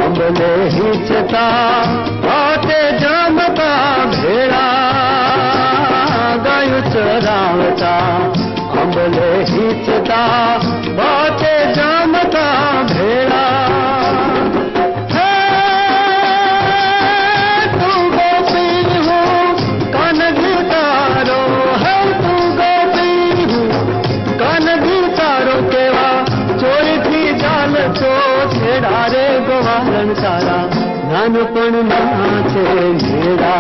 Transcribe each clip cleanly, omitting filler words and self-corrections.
अंबले हिचता आते जमता भेड़ा गाय चरावता अंबले हिचता बाते जमता भेड़ा तू गोपी हो कान गिरतारो है तू गोपी हो कान गिरतारो केवा चोरी थी जाल तो छेड़ा रे गोवारण सारा नानपण नाचे भेड़ा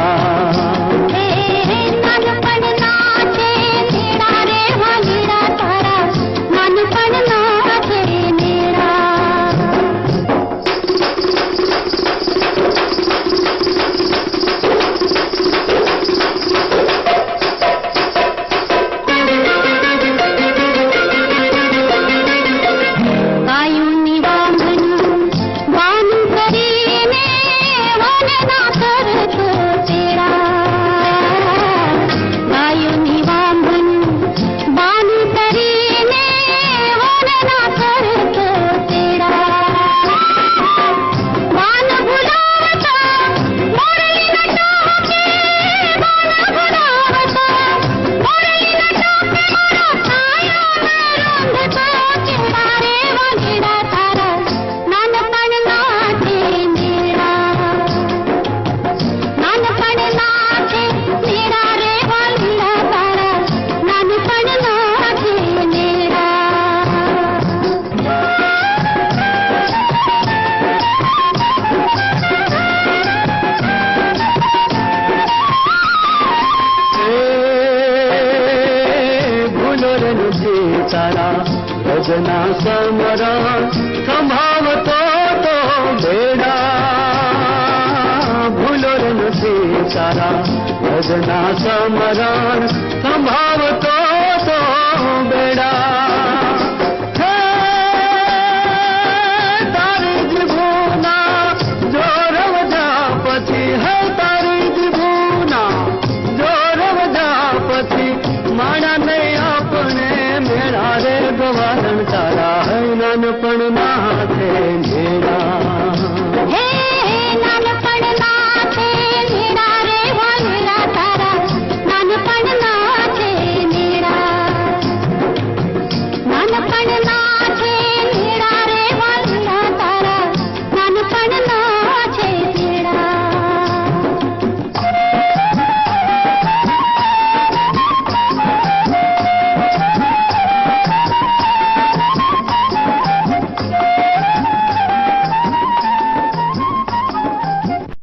तारा भजना समरण संभावतो तो बेड़ा भूलो रे नसी तारा भजना समरण संभावतो तो बेड़ा।